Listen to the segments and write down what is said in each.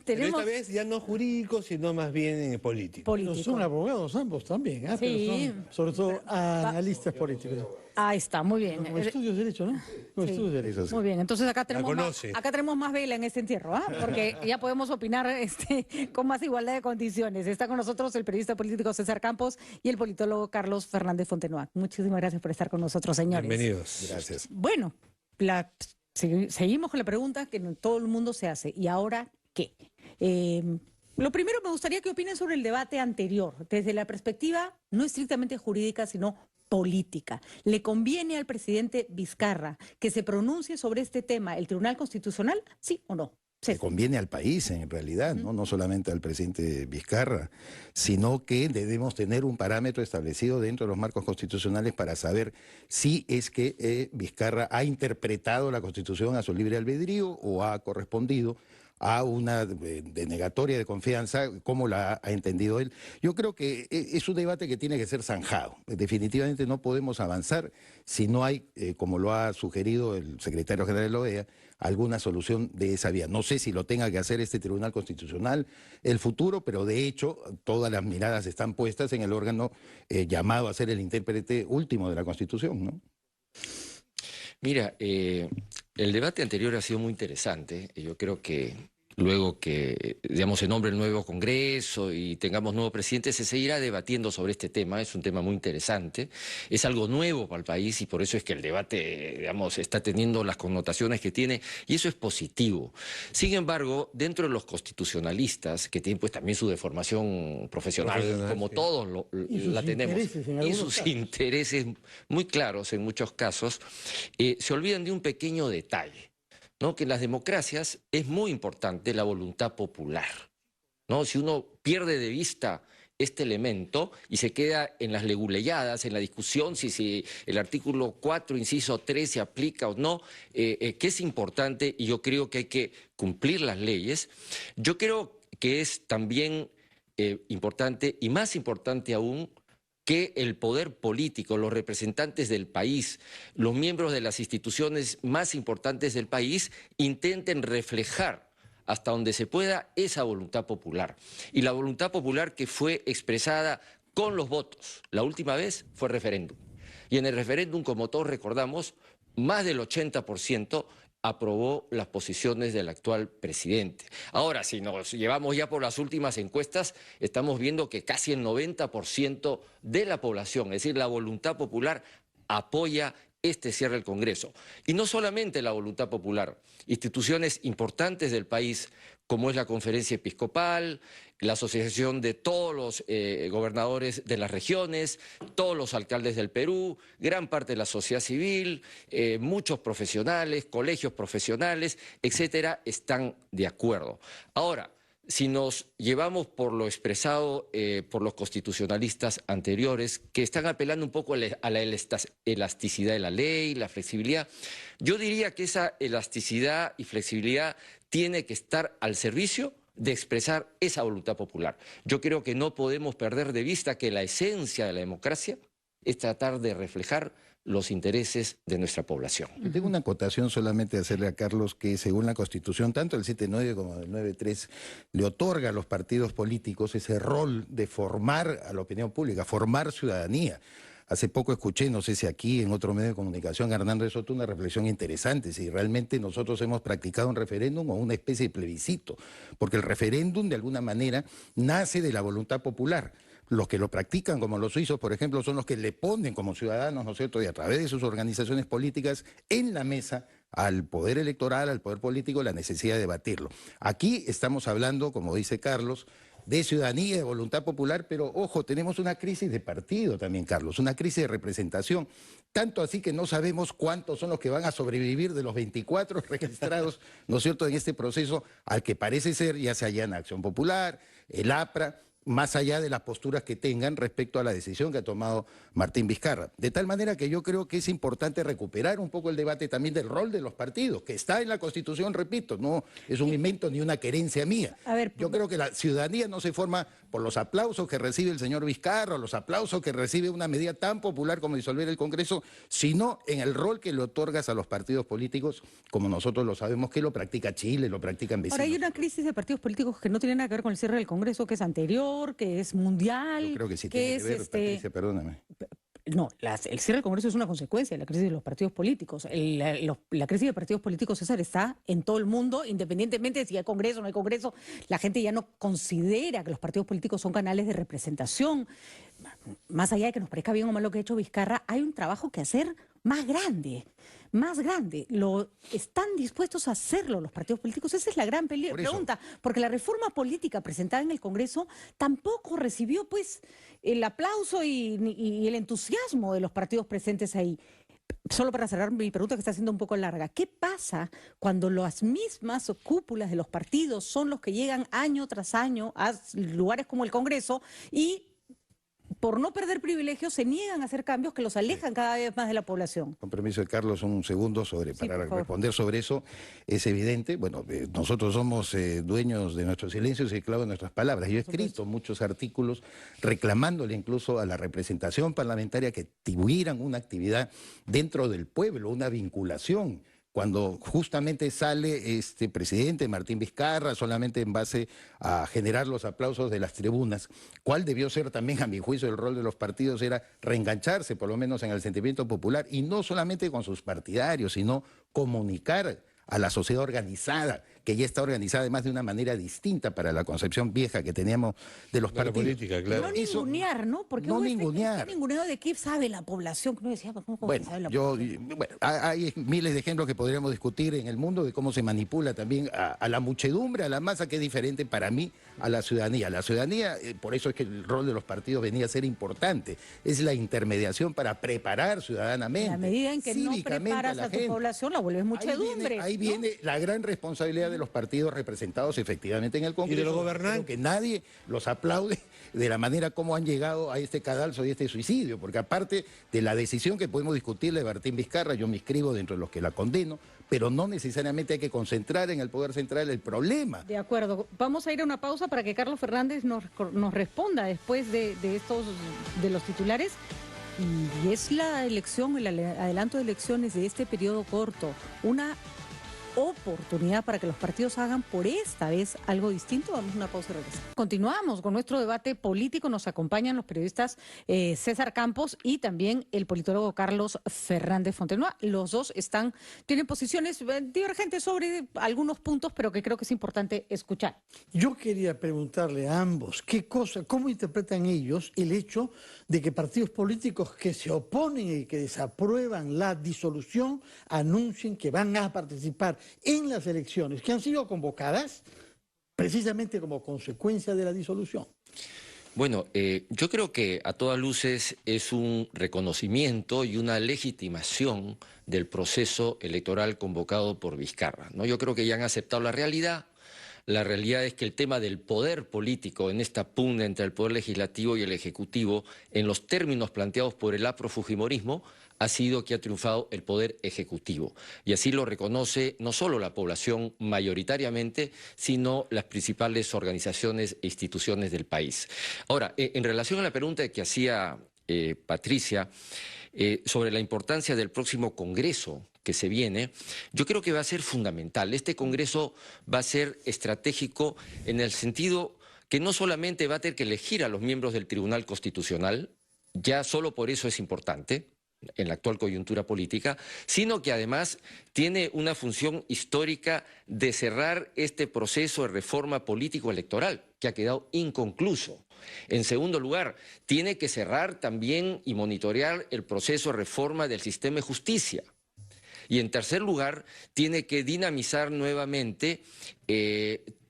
Pero tenemos... esta vez ya no jurídico, sino más bien político. Pero son abogados ambos también, ¿eh? Sí. Pero son sobre todo analistas políticos. Ahí está, muy bien. Con estudios de Derecho, ¿no? Con Sí. estudios de Derecho. Muy bien, entonces acá conoce. tenemos más vela en este entierro, ¿ah? Porque ya podemos opinar con más igualdad de condiciones. Está con nosotros el periodista político César Campos y el politólogo Carlos Fernández Fontenoy. Muchísimas gracias por estar con nosotros, señores. Bienvenidos. Gracias. Bueno, seguimos con la pregunta que todo el mundo se hace. ¿Y ahora qué? Lo primero, me gustaría que opinen sobre el debate anterior, desde la perspectiva no estrictamente jurídica, sino política. ¿Le conviene al presidente Vizcarra que se pronuncie sobre este tema el Tribunal Constitucional, sí o no? Le conviene al país, en realidad, ¿no? No solamente al presidente Vizcarra, sino que debemos tener un parámetro establecido dentro de los marcos constitucionales para saber si es que Vizcarra ha interpretado la Constitución a su libre albedrío o ha correspondido a una denegatoria de confianza, como la ha entendido él. Yo creo que es un debate que tiene que ser zanjado. Definitivamente no podemos avanzar si no hay, como lo ha sugerido el secretario general de la OEA, alguna solución de esa vía. No sé si lo tenga que hacer este Tribunal Constitucional el futuro, pero de hecho todas las miradas están puestas en el órgano llamado a ser el intérprete último de la Constitución, ¿no? Mira, el debate anterior ha sido muy interesante. Yo creo que luego que, digamos, se nombre el nuevo Congreso y tengamos nuevo presidente, se seguirá debatiendo sobre este tema. Es un tema muy interesante, es algo nuevo para el país y por eso es que el debate, digamos, está teniendo las connotaciones que tiene y eso es positivo. Sin embargo, dentro de los constitucionalistas, que tienen pues también su deformación profesional, como todos la tenemos, y sus intereses muy claros en muchos casos, se olvidan de un pequeño detalle, ¿no? Que en las democracias es muy importante la voluntad popular, ¿no? Si uno pierde de vista este elemento y se queda en las leguleyadas, en la discusión si el artículo 4, inciso 3 se aplica o no, que es importante y yo creo que hay que cumplir las leyes. Yo creo que es también importante y más importante aún que el poder político, los representantes del país, los miembros de las instituciones más importantes del país intenten reflejar hasta donde se pueda esa voluntad popular. Y la voluntad popular que fue expresada con los votos. La última vez fue referéndum. Y en el referéndum, como todos recordamos, más del 80% aprobó las posiciones del actual presidente. Ahora, si nos llevamos ya por las últimas encuestas, estamos viendo que casi el 90% de la población, es decir, la voluntad popular, apoya este cierre del Congreso. Y no solamente la voluntad popular, instituciones importantes del país, como es la Conferencia Episcopal, la Asociación de todos los gobernadores de las regiones, todos los alcaldes del Perú, gran parte de la sociedad civil, muchos profesionales, colegios profesionales, etcétera, están de acuerdo. Ahora, si nos llevamos por lo expresado por los constitucionalistas anteriores, que están apelando un poco a la elasticidad de la ley, la flexibilidad, yo diría que esa elasticidad y flexibilidad tiene que estar al servicio de expresar esa voluntad popular. Yo creo que no podemos perder de vista que la esencia de la democracia es tratar de reflejar los intereses de nuestra población. Yo tengo una acotación solamente de hacerle a Carlos que según la Constitución, tanto el 7.9 como el 9.3 le otorga a los partidos políticos ese rol de formar a la opinión pública, formar ciudadanía. Hace poco escuché, no sé si aquí en otro medio de comunicación, a Hernando de Soto, una reflexión interesante, si realmente nosotros hemos practicado un referéndum o una especie de plebiscito, porque el referéndum de alguna manera nace de la voluntad popular. Los que lo practican, como los suizos, por ejemplo, son los que le ponen como ciudadanos, ¿no es cierto?, y a través de sus organizaciones políticas en la mesa al poder electoral, al poder político, la necesidad de debatirlo. Aquí estamos hablando, como dice Carlos, de ciudadanía, de voluntad popular, pero ojo, tenemos una crisis de partido también, Carlos, una crisis de representación, tanto así que no sabemos cuántos son los que van a sobrevivir de los 24 registrados, ¿no es cierto?, en este proceso al que parece ser, ya sea allá en Acción Popular, el APRA, más allá de las posturas que tengan respecto a la decisión que ha tomado Martín Vizcarra. De tal manera que yo creo que es importante recuperar un poco el debate también del rol de los partidos, que está en la Constitución, repito, no es un invento ni una querencia mía. A ver, yo creo que la ciudadanía no se forma por los aplausos que recibe el señor Vizcarra, o los aplausos que recibe una medida tan popular como disolver el Congreso, sino en el rol que le otorgas a los partidos políticos, como nosotros lo sabemos que lo practica Chile, lo practican vecinos. Ahora hay una crisis de partidos políticos que no tiene nada que ver con el cierre del Congreso, que es anterior, que es mundial. Yo creo que sí que tiene es que ver, Patricia, perdóname. No, el cierre del Congreso es una consecuencia de la crisis de los partidos políticos. La crisis de partidos políticos, César, está en todo el mundo, independientemente de si hay Congreso o no hay Congreso. La gente ya no considera que los partidos políticos son canales de representación. Más allá de que nos parezca bien o mal lo que ha hecho Vizcarra, hay un trabajo que hacer más grande. ¿Están dispuestos a hacerlo los partidos políticos? Esa es la gran pregunta, porque la reforma política presentada en el Congreso tampoco recibió pues el aplauso y el entusiasmo de los partidos presentes ahí. Solo para cerrar mi pregunta, que está siendo un poco larga, ¿qué pasa cuando las mismas cúpulas de los partidos son los que llegan año tras año a lugares como el Congreso y por no perder privilegios se niegan a hacer cambios que los alejan cada vez más de la población? Con permiso de Carlos, un segundo para responder sobre eso. Es evidente, bueno, nosotros somos dueños de nuestros silencios y esclavos de nuestras palabras. Yo he escrito muchos artículos reclamándole incluso a la representación parlamentaria que tuvieran una actividad dentro del pueblo, una vinculación. Cuando justamente sale este presidente Martín Vizcarra solamente en base a generar los aplausos de las tribunas, ¿cuál debió ser también, a mi juicio, el rol de los partidos? Era reengancharse, por lo menos en el sentimiento popular, y no solamente con sus partidarios, sino comunicar a la sociedad organizada, que ya está organizada además de una manera distinta para la concepción vieja que teníamos de los partidos. Política, claro. No ningunear, ¿no? Porque no ningunear. Este ninguneo de qué sabe la población, que uno decía, ¿cómo sabe la población? Bueno, hay miles de ejemplos que podríamos discutir en el mundo de cómo se manipula también a la muchedumbre, a la masa, que es diferente para mí a la ciudadanía. La ciudadanía, por eso es que el rol de los partidos venía a ser importante, es la intermediación para preparar ciudadanamente. En la medida en que no preparas a tu población, la vuelves muchedumbre. Ahí viene la gran responsabilidad de los partidos representados efectivamente en el Congreso. ¿Y de los gobernantes? Que nadie los aplaude de la manera como han llegado a este cadalso y este suicidio, porque aparte de la decisión que podemos discutirle de Martín Vizcarra, yo me inscribo dentro de los que la condeno, pero no necesariamente hay que concentrar en el Poder Central el problema. De acuerdo. Vamos a ir a una pausa para que Carlos Fernández nos responda después de los titulares. Y es la elección, el adelanto de elecciones de este periodo corto, una oportunidad para que los partidos hagan por esta vez algo distinto. Vamos a una pausa y regresamos. Continuamos con nuestro debate político. Nos acompañan los periodistas César Campos y también el politólogo Carlos Fernández Fontenoy. Los dos tienen posiciones divergentes sobre algunos puntos, pero que creo que es importante escuchar. Yo quería preguntarle a ambos cómo interpretan ellos el hecho de que partidos políticos que se oponen y que desaprueban la disolución anuncien que van a participar en las elecciones que han sido convocadas precisamente como consecuencia de la disolución. Bueno, yo creo que a todas luces es un reconocimiento y una legitimación del proceso electoral convocado por Vizcarra, ¿no? Yo creo que ya han aceptado la realidad. La realidad es que el tema del poder político en esta pugna entre el poder legislativo y el ejecutivo, en los términos planteados por el afrofujimorismo, ha sido que ha triunfado el poder ejecutivo. Y así lo reconoce no solo la población mayoritariamente, sino las principales organizaciones e instituciones del país. Ahora, en relación a la pregunta que hacía Patricia sobre la importancia del próximo Congreso que se viene, yo creo que va a ser fundamental. Este Congreso va a ser estratégico en el sentido que no solamente va a tener que elegir a los miembros del Tribunal Constitucional, ya solo por eso es importante en la actual coyuntura política, sino que además tiene una función histórica de cerrar este proceso de reforma político-electoral que ha quedado inconcluso. En segundo lugar, tiene que cerrar también y monitorear el proceso de reforma del sistema de justicia. Y en tercer lugar, tiene que dinamizar nuevamente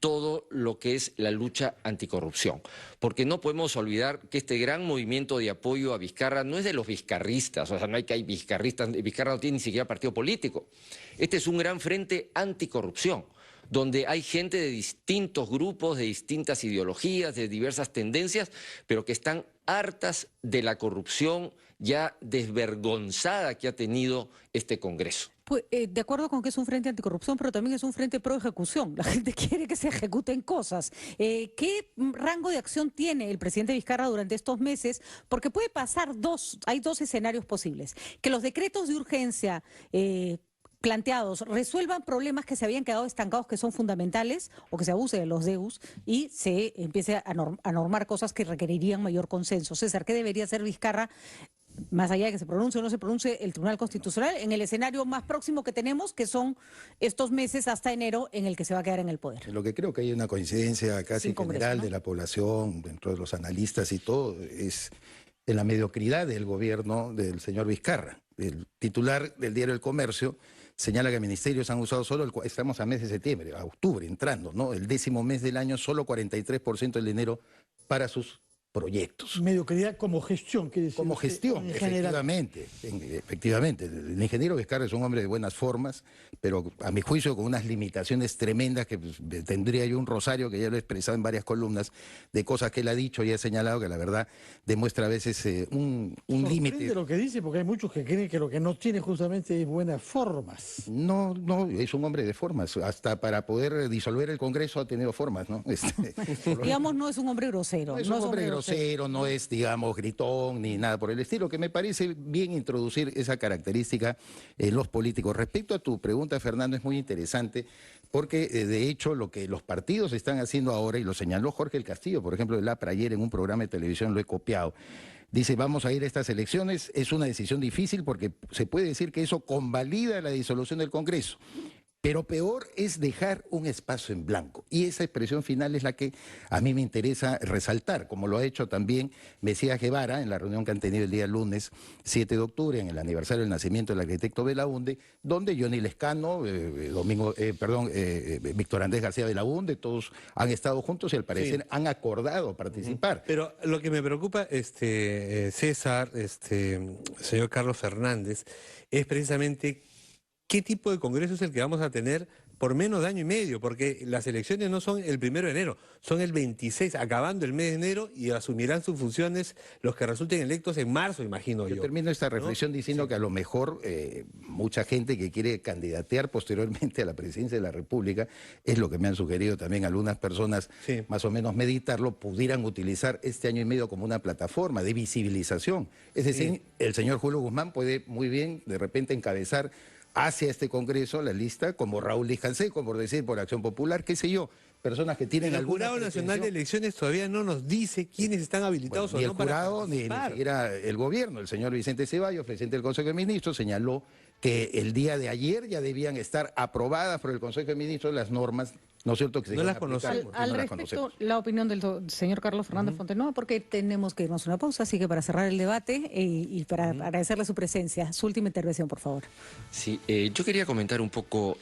todo lo que es la lucha anticorrupción. Porque no podemos olvidar que este gran movimiento de apoyo a Vizcarra no es de los vizcarristas, o sea, no hay que hay vizcarristas, Vizcarra no tiene ni siquiera partido político. Este es un gran frente anticorrupción, donde hay gente de distintos grupos, de distintas ideologías, de diversas tendencias, pero que están hartas de la corrupción ya desvergonzada que ha tenido este Congreso. Pues, de acuerdo con que es un frente anticorrupción, pero también es un frente pro ejecución. La gente quiere que se ejecuten cosas. ¿Qué rango de acción tiene el presidente Vizcarra durante estos meses? Porque puede pasar hay dos escenarios posibles. Que los decretos de urgencia planteados resuelvan problemas que se habían quedado estancados, que son fundamentales, o que se abuse de los DEUs y se empiece a normar cosas que requerirían mayor consenso. César, ¿qué debería hacer Vizcarra? Más allá de que se pronuncie o no se pronuncie el Tribunal Constitucional, en el escenario más próximo que tenemos, que son estos meses hasta enero en el que se va a quedar en el poder. Lo que creo que hay una coincidencia casi general, ¿no?, de la población, dentro de los analistas y todo, es en la mediocridad del gobierno del señor Vizcarra. El titular del diario El Comercio señala que ministerios han usado solo, estamos a mes de septiembre, a octubre entrando, ¿no?, el 10º mes del año, solo 43% del dinero para sus proyectos. Mediocridad como gestión, quiere decir. Como gestión, efectivamente. El ingeniero Vizcarra es un hombre de buenas formas, pero a mi juicio con unas limitaciones tremendas que pues, tendría yo un rosario, que ya lo he expresado en varias columnas, de cosas que él ha dicho y ha señalado, que la verdad demuestra a veces un límite. Sorprende lo que dice, porque hay muchos que creen que lo que no tiene justamente es buenas formas. No, es un hombre de formas. Hasta para poder disolver el Congreso ha tenido formas, ¿no? Digamos, no es un hombre grosero. No es un hombre grosero, no es, digamos, gritón ni nada por el estilo, que me parece bien introducir esa característica en los políticos. Respecto a tu pregunta, Fernando, es muy interesante porque, de hecho, lo que los partidos están haciendo ahora, y lo señaló Jorge El Castillo, por ejemplo, del APRA ayer en un programa de televisión, lo he copiado, dice, vamos a ir a estas elecciones, es una decisión difícil porque se puede decir que eso convalida la disolución del Congreso. Pero peor es dejar un espacio en blanco. Y esa expresión final es la que a mí me interesa resaltar, como lo ha hecho también Mesías Guevara en la reunión que han tenido el día lunes 7 de octubre, en el aniversario del nacimiento del arquitecto Belaunde, donde Johnny Lescano, Víctor Andrés García Belaunde, todos han estado juntos y al parecer han acordado participar. Pero lo que me preocupa, César, señor Carlos Fernández, es precisamente ¿qué tipo de congreso es el que vamos a tener por menos de año y medio? Porque las elecciones no son el 1 de enero, son el 26, acabando el mes de enero, y asumirán sus funciones los que resulten electos en marzo, imagino yo. Yo termino esta reflexión diciendo que a lo mejor mucha gente que quiere candidatear posteriormente a la presidencia de la República, es lo que me han sugerido también algunas personas, más o menos meditarlo, pudieran utilizar este año y medio como una plataforma de visibilización. Es decir, el señor Julio Guzmán puede muy bien de repente encabezar hacia este Congreso la lista, como Raúl Díaz Canseco, por decir, por Acción Popular, qué sé yo, personas que tienen alguna El Jurado Nacional de Elecciones todavía no nos dice quiénes están habilitados o no para participar. Ni el jurado, ni siquiera el gobierno. El señor Vicente Ceballos, presidente del Consejo de Ministros, señaló que el día de ayer ya debían estar aprobadas por el Consejo de Ministros las normas, ¿no es cierto? Que se no las conocemos. Al respecto, la opinión del señor Carlos Fernández Fontenoy, porque tenemos que irnos a una pausa, así que para cerrar el debate y para agradecerle su presencia, su última intervención, por favor. Sí, yo quería comentar un poco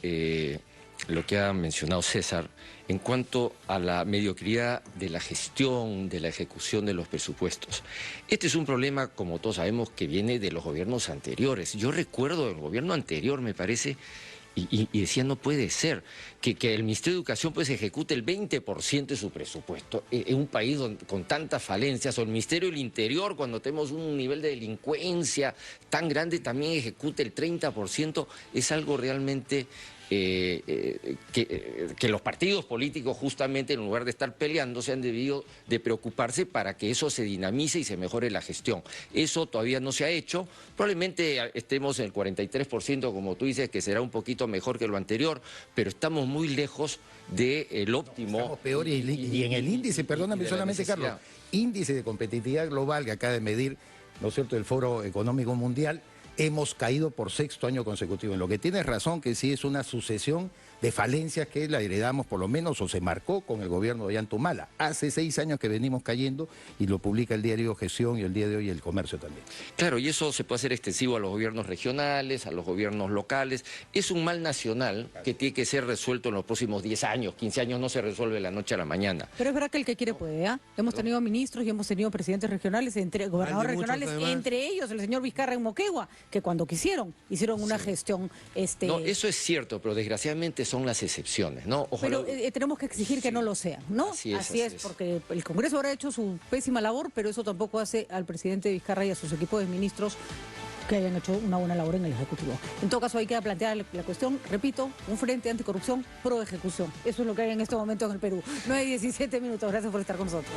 lo que ha mencionado César en cuanto a la mediocridad de la gestión, de la ejecución de los presupuestos. Este es un problema, como todos sabemos, que viene de los gobiernos anteriores. Yo recuerdo el gobierno anterior, me parece, y decía, no puede ser que el Ministerio de Educación pues ejecute el 20% de su presupuesto en un país con tantas falencias, o el Ministerio del Interior, cuando tenemos un nivel de delincuencia tan grande, también ejecute el 30%, es algo realmente que los partidos políticos, justamente en lugar de estar peleando, se han debido de preocuparse para que eso se dinamice y se mejore la gestión. Eso todavía no se ha hecho. Probablemente estemos en el 43%, como tú dices, que será un poquito mejor que lo anterior, pero estamos muy lejos del óptimo. Estamos peor y en el índice, perdóname solamente, Carlos, índice de competitividad global que acaba de medir, ¿no es cierto?, el Foro Económico Mundial, hemos caído por 6º año consecutivo. En lo que tienes razón, que sí es una sucesión de falencias que la heredamos por lo menos o se marcó con el gobierno de Ollantumala. Hace 6 años que venimos cayendo y lo publica el diario Gestión y el día de hoy El Comercio también. Claro, y eso se puede hacer extensivo a los gobiernos regionales, a los gobiernos locales. Es un mal nacional que tiene que ser resuelto en los próximos 10 años, 15 años, no se resuelve de la noche a la mañana. Pero es verdad que el que quiere puede, ¿eh? Hemos tenido ministros y hemos tenido presidentes regionales, gobernadores regionales, entre ellos el señor Vizcarra en Moquegua, que cuando quisieron hicieron una gestión. No, eso es cierto, pero desgraciadamente son las excepciones, ¿no? Ojalá... Pero tenemos que exigir que no lo sean, ¿no? Así es. Porque el Congreso habrá hecho su pésima labor, pero eso tampoco hace al presidente Vizcarra y a sus equipos de ministros que hayan hecho una buena labor en el Ejecutivo. En todo caso, hay que plantear la cuestión, repito, un frente anticorrupción pro ejecución. Eso es lo que hay en este momento en el Perú. 9:17 minutos. Gracias por estar con nosotros.